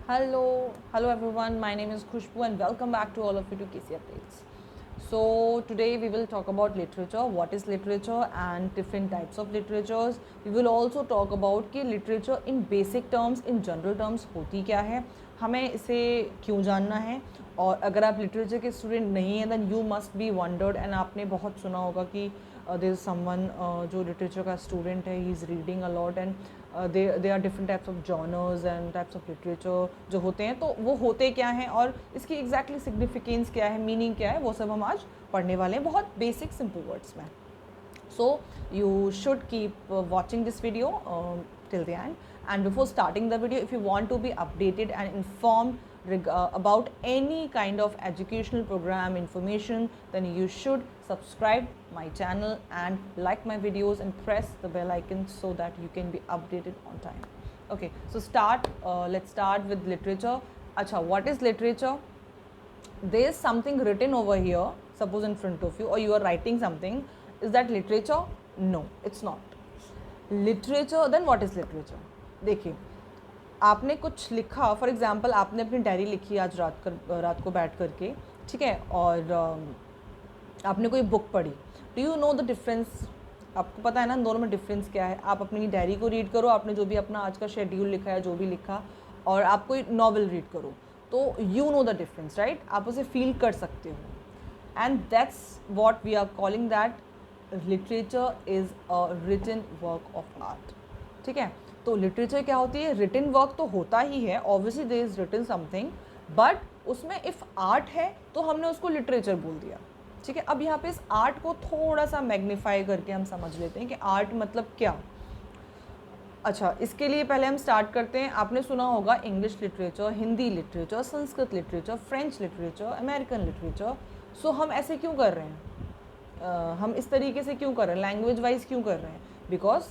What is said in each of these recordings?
Hello everyone. My name is Khushbu and welcome back to all of you to KC Updates. So today we will talk about literature, what is literature and different types of literatures. We will also talk about कि literature in basic terms, in general terms होती क्या है, हमें इसे क्यों जानना है, और अगर आप लिटरेचर के स्टूडेंट नहीं हैं then you must be wondered and आपने बहुत सुना होगा कि there is someone जो लिटरेचर का स्टूडेंट है, he is reading a lot and they are different types of genres and types of literature जो होते हैं, तो वो होते क्या हैं और इसकी एग्जैक्टली सिग्निफिकेंस क्या है, मीनिंग क्या है, वो सब हम आज पढ़ने वाले हैं बहुत बेसिक सिंपल वर्ड्स में. So you should keep watching this video till the end, and before starting the video, if you want to be updated and informed about any kind of educational program information, then you should subscribe my channel and like my videos and press the bell icon so that you can be updated on time. Okay, so let's start with literature. Acha, what is literature? There is something written over here, suppose in front of you, or you are writing something. Is that literature? No, it's not. Literature, then what is literature? देखिए, आपने कुछ लिखा, for example आपने अपनी diary लिखी आज रात को बैठ करके, ठीक है, और आपने कोई बुक पढ़ी. Do you know the difference? आपको पता है ना दोनों में डिफरेंस क्या है. आप अपनी डायरी को रीड करो, आपने जो भी अपना आज का शेड्यूल लिखा है, जो भी लिखा, और आप कोई नॉवल रीड करो, तो you know the difference, right? आप उसे फील कर सकते हो. And that's what we are calling that literature is a written work of art. ठीक है, तो लिटरेचर क्या होती है? रिटन वर्क तो होता ही है, obviously there is written something, but उसमें इफ़ आर्ट है तो हमने उसको लिटरेचर बोल दिया. ठीक है, अब यहाँ पे इस आर्ट को थोड़ा सा मैग्नीफाई करके हम समझ लेते हैं कि आर्ट मतलब क्या. अच्छा, इसके लिए पहले हम स्टार्ट करते हैं. आपने सुना होगा English literature, Hindi literature, Sanskrit literature, French literature, American literature. So हम ऐसे क्यों कर रहे हैं? हम इस तरीके से क्यों कर रहे हैं, लैंग्वेज वाइज क्यों कर रहे हैं? बिकॉज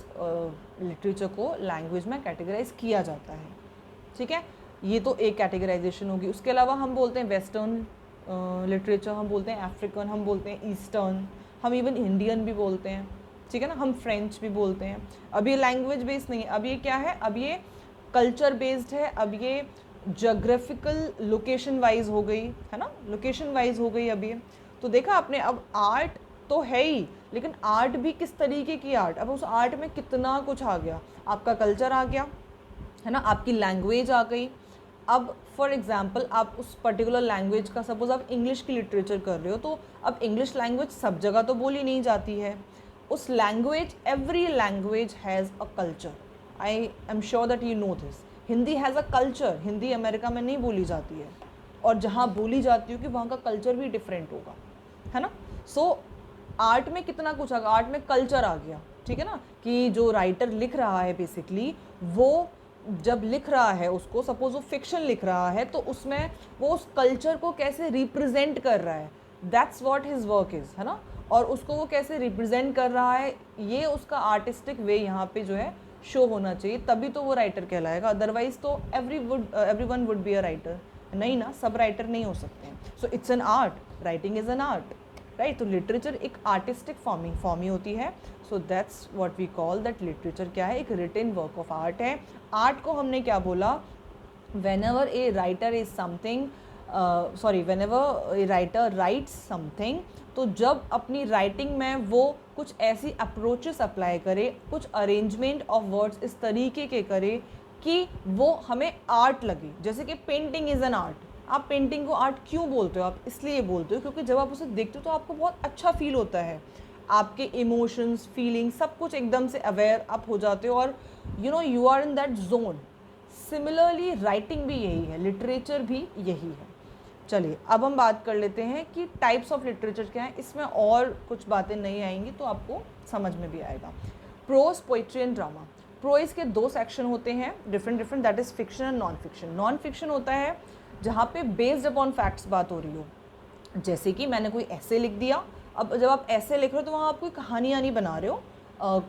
लिटरेचर को लैंग्वेज में कैटेगराइज किया जाता है. ठीक है, ये तो एक कैटेगराइजेशन होगी. उसके अलावा हम बोलते हैं वेस्टर्न लिटरेचर, हम बोलते हैं अफ्रीकन, हम बोलते हैं ईस्टर्न, हम इवन इंडियन भी बोलते हैं. ठीक है ना, हम फ्रेंच भी बोलते हैं. अब ये लैंग्वेज बेस्ड नहीं है, अब ये क्या है? अब ये कल्चर बेस्ड है. अब ये जोग्राफिकल लोकेशन वाइज हो गई है ना, लोकेशन वाइज हो गई. अब ये तो देखा आपने, अब आर्ट तो है ही, लेकिन आर्ट भी किस तरीके की आर्ट. अब उस आर्ट में कितना कुछ आ गया. आपका कल्चर आ गया है ना, आपकी लैंग्वेज आ गई. अब फॉर एग्जांपल आप उस पर्टिकुलर लैंग्वेज का, सपोज आप इंग्लिश की लिटरेचर कर रहे हो, तो अब इंग्लिश लैंग्वेज सब जगह तो बोली नहीं जाती है. उस language, every language has a culture. I am sure that you know this. Hindi has a culture. Hindi America में नहीं बोली जाती है, और जहाँ बोली जाती है कि वहाँ का कल्चर भी डिफरेंट होगा, है ना. सो आर्ट में कितना कुछ आ गया, आर्ट में कल्चर आ गया. ठीक है ना, कि जो राइटर लिख रहा है बेसिकली, वो जब लिख रहा है, उसको सपोज वो फिक्शन लिख रहा है, तो उसमें वो उस कल्चर को कैसे रिप्रेजेंट कर रहा है, that's what his work is, है ना. और उसको वो कैसे रिप्रेजेंट कर रहा है, ये उसका आर्टिस्टिक वे यहाँ पे जो है शो होना चाहिए, तभी तो वो राइटर कहलाएगा. अदरवाइज तो everyone would be a writer. नहीं ना, सब राइटर नहीं हो सकते हैं. So it's an art, writing is an art, right. तो लिटरेचर एक आर्टिस्टिक फॉर्म ही होती है. So that's what we call that literature क्या है? एक रिटन वर्क ऑफ आर्ट है. आर्ट को हमने क्या बोला? whenever a writer is something whenever a writer writes something, तो जब अपनी राइटिंग में वो कुछ ऐसी अप्रोचेस अप्लाई करे, कुछ अरेंजमेंट ऑफ वर्ड्स इस तरीके के करे कि वो हमें आर्ट लगे. जैसे कि पेंटिंग इज़ एन आर्ट. आप पेंटिंग को आर्ट क्यों बोलते हो? आप इसलिए बोलते हो क्योंकि जब आप उसे देखते हो तो आपको बहुत अच्छा फील होता है. आपके इमोशंस, फीलिंग्स, सब कुछ एकदम से अवेयर आप हो जाते हो, और you are in that zone. Similarly writing भी यही है, लिटरेचर भी यही है. चलिए, अब हम बात कर लेते हैं कि टाइप्स ऑफ लिटरेचर क्या है. इसमें और कुछ बातें नहीं आएंगी तो आपको समझ में भी आएगा. Prose, poetry and drama. Prose के दो सेक्शन होते हैं, different, that is fiction and non fiction. Non fiction होता है जहाँ पे बेस्ड अपॉन फैक्ट्स बात हो रही हो. जैसे कि मैंने कोई ऐसे लिख दिया. अब जब आप ऐसे लिख रहे हो तो वहाँ आप कोई कहानियाँ नहीं बना रहे हो.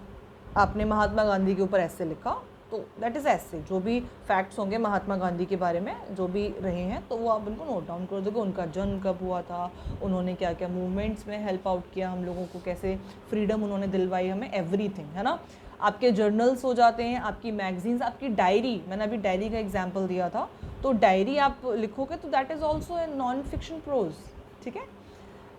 आपने महात्मा गांधी के ऊपर ऐसे लिखा, तो दैट इज़ ऐसे. जो भी फैक्ट्स होंगे महात्मा गांधी के बारे में, जो भी रहे हैं, तो वो आप उनको नोट डाउन कर दोगे. उनका जन्म कब हुआ था, उन्होंने क्या क्या मूवमेंट्स में हेल्प आउट किया हम लोगों को, कैसे फ्रीडम उन्होंने दिलवाई हमें, एवरीथिंग, है ना. आपके जर्नल्स हो जाते हैं, आपकी मैगजीन्स, आपकी डायरी. मैंने अभी डायरी का एग्जाम्पल दिया था, तो डायरी आप लिखोगे तो that is also a non fiction prose, ठीक है।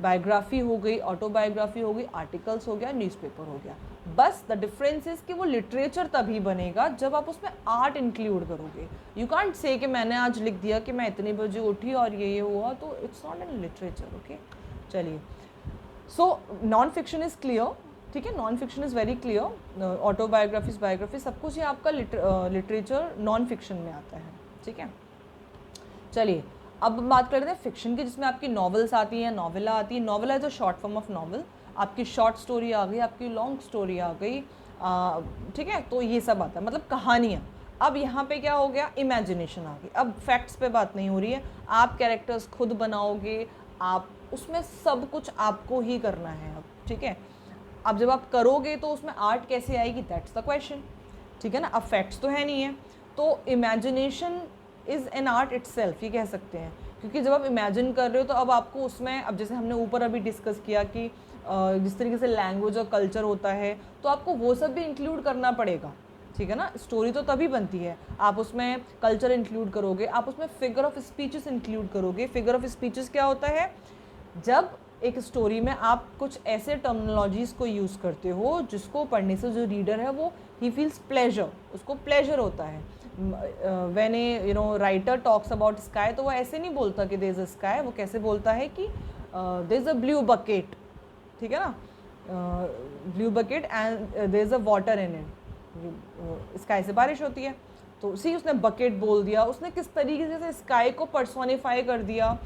बायोग्राफी हो गई, ऑटोबायोग्राफी हो गई, आर्टिकल्स हो गया, न्यूज़पेपर हो गया। बस द डिफरेंस इज कि वो लिटरेचर तभी बनेगा जब आप उसमें आर्ट इंक्लूड करोगे। यू कांट से कि मैंने आज लिख दिया कि मैं इतने बजे उठी और ये हुआ, तो it's not an literature, okay. चलिए, so non fiction is clear, ठीक है, non fiction is very clear. Autobiographies, biography, सब कुछ ये आपका लिटरेचर नॉन फिक्शन में आता है, ठीक है। चलिए, अब हम बात करते हैं फिक्शन की, जिसमें आपकी नॉवेल्स आती हैं, नॉवेला आती है। Novella is a short form of novel. आपकी शॉर्ट स्टोरी आ गई, आपकी लॉन्ग स्टोरी आ गई, ठीक है, तो ये सब आता है, मतलब कहानियाँ। अब यहाँ पे क्या हो गया, इमेजिनेशन आ गई। अब फैक्ट्स पे बात नहीं हो रही है, आप कैरेक्टर्स खुद बनाओगे, आप उसमें सब कुछ आपको ही करना है अब, ठीक है। अब जब आप करोगे तो उसमें आर्ट कैसे आएगी, दैट्स द क्वेश्चन, ठीक है ना। अब फैक्ट्स तो है नहीं है, तो imagination is an art itself, ये कह सकते हैं। क्योंकि जब आप इमेजिन कर रहे हो तो अब आपको उसमें, अब जैसे हमने ऊपर अभी डिस्कस किया कि जिस तरीके से लैंग्वेज और कल्चर होता है, तो आपको वो सब भी इंक्लूड करना पड़ेगा, ठीक है ना। स्टोरी तो तभी बनती है, आप उसमें कल्चर इंक्लूड करोगे, आप उसमें फिगर ऑफ स्पीचेस इंक्लूड करोगे। फिगर ऑफ स्पीचेस क्या होता है, जब एक स्टोरी में आप कुछ ऐसे टर्मिनोलॉजीज़ को यूज़ करते हो जिसको पढ़ने से जो रीडर है वो ही फील्स प्लेजर, उसको प्लेजर होता है। When a writer talks about sky, तो वो ऐसे नहीं बोलता कि देयर इज अ स्काई, वो कैसे बोलता है कि there is a blue bucket, ठीक है ना, blue bucket and there is a water in it. Sky से बारिश होती है, तो सी उसने बकेट बोल दिया, उसने किस तरीके से स्काई को पर्सोनिफाई कर दिया,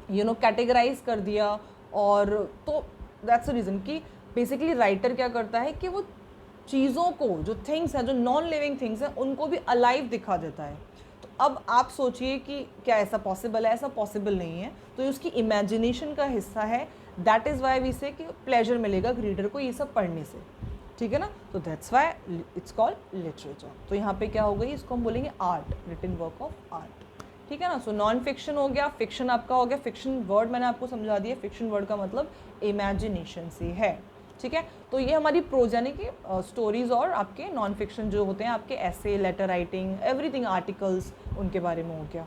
कैटेगराइज कर दिया। और तो दैट्स द रीज़न कि बेसिकली राइटर क्या करता है कि वो चीज़ों को, जो थिंग्स हैं, जो नॉन लिविंग थिंग्स हैं, उनको भी अलाइव दिखा देता है। तो अब आप सोचिए कि क्या ऐसा पॉसिबल है, ऐसा पॉसिबल नहीं है, तो ये उसकी इमेजिनेशन का हिस्सा है। दैट इज़ वाई वी से कि प्लेजर मिलेगा रीडर को ये सब पढ़ने से, ठीक है ना। तो that's why it's called literature. तो यहाँ पे क्या हो गई, इसको हम बोलेंगे art, written work of art, ठीक है ना। सो नॉन फिक्शन हो गया, फिक्शन आपका हो गया। फिक्शन वर्ड मैंने आपको समझा दिया, फिक्शन वर्ड का मतलब इमेजिनेशन से है, ठीक है। तो ये हमारी प्रोज यानी कि स्टोरीज, और आपके नॉन फिक्शन जो होते हैं आपके ऐसे, लेटर राइटिंग, एवरीथिंग, आर्टिकल्स, उनके बारे में हो गया।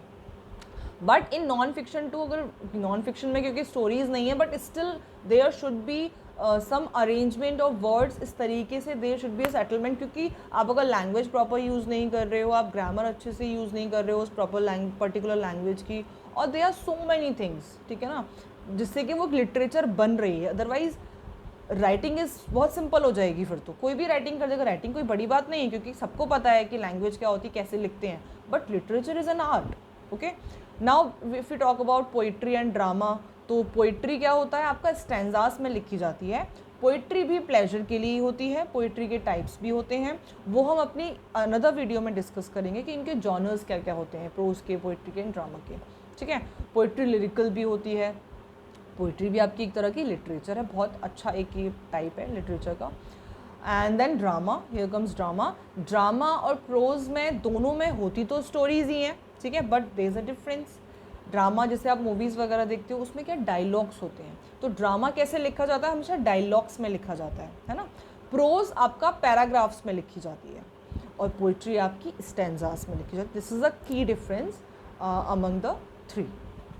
But in non fiction too, अगर नॉन फिक्शन में क्योंकि स्टोरीज नहीं है, but still there should be some arrangement of words, इस तरीके से there should be a settlement. क्योंकि आप अगर लैंग्वेज प्रॉपर यूज़ नहीं कर रहे हो, आप ग्रामर अच्छे से यूज़ नहीं कर रहे हो उस प्रॉपर पर्टिकुलर लैंग्वेज की, और they are so many things, ठीक है ना, जिससे कि वो लिटरेचर बन रही है। अदरवाइज राइटिंग इज़ बहुत सिंपल हो जाएगी, फिर तो कोई भी राइटिंग कर देगा। राइटिंग कोई बड़ी बात नहीं है, क्योंकि सबको पता है कि लैंग्वेज क्या होती है, कैसे लिखते हैं, but literature is an art, okay. Now if you talk about poetry and drama, तो पोइट्री क्या होता है, आपका स्टैंजास में लिखी जाती है। पोइट्री भी प्लेजर के लिए ही होती है। पोइट्री के टाइप्स भी होते हैं, वो हम अपनी अनदर वीडियो में डिस्कस करेंगे कि इनके जॉनर्स क्या क्या होते हैं, प्रोज के, पोइट्री के, ड्रामा के, ठीक है। पोइट्री लिरिकल भी होती है। पोइट्री भी आपकी एक तरह की लिटरेचर है, बहुत अच्छा एक ये टाइप है लिटरेचर का। And then drama, here comes drama. Drama और प्रोज में, दोनों में होती तो स्टोरीज ही हैं, ठीक है, but there is a difference. Drama जैसे आप मूवीज़ वगैरह देखते हो, उसमें क्या डायलॉग्स होते हैं, तो ड्रामा कैसे लिखा जाता है, हमेशा डायलॉग्स में लिखा जाता है ना। प्रोज आपका पैराग्राफ्स में लिखी जाती है, और पोइट्री आपकी स्टैंजास में लिखी जाती है। दिस इज़ अ की डिफरेंस अमंग द थ्री,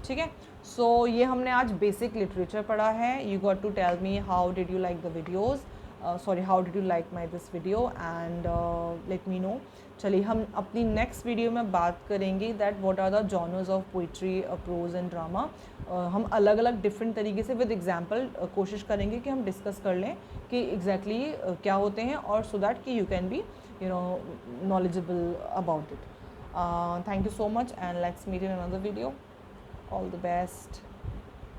ठीक है। सो ये हमने आज बेसिक लिटरेचर पढ़ा है। You got to tell me how did you like the videos, sorry, how did you like my this video, and let me know. चलिए, हम अपनी नेक्स्ट वीडियो में बात करेंगे that what are the genres of poetry, prose and drama. हम अलग अलग different तरीके से विद एग्जाम्पल कोशिश करेंगे कि हम डिस्कस कर लें कि एग्जैक्टली क्या होते हैं, और सो दैट कि you can be knowledgeable about it. Thank you so much, and let's meet in another video. All the best.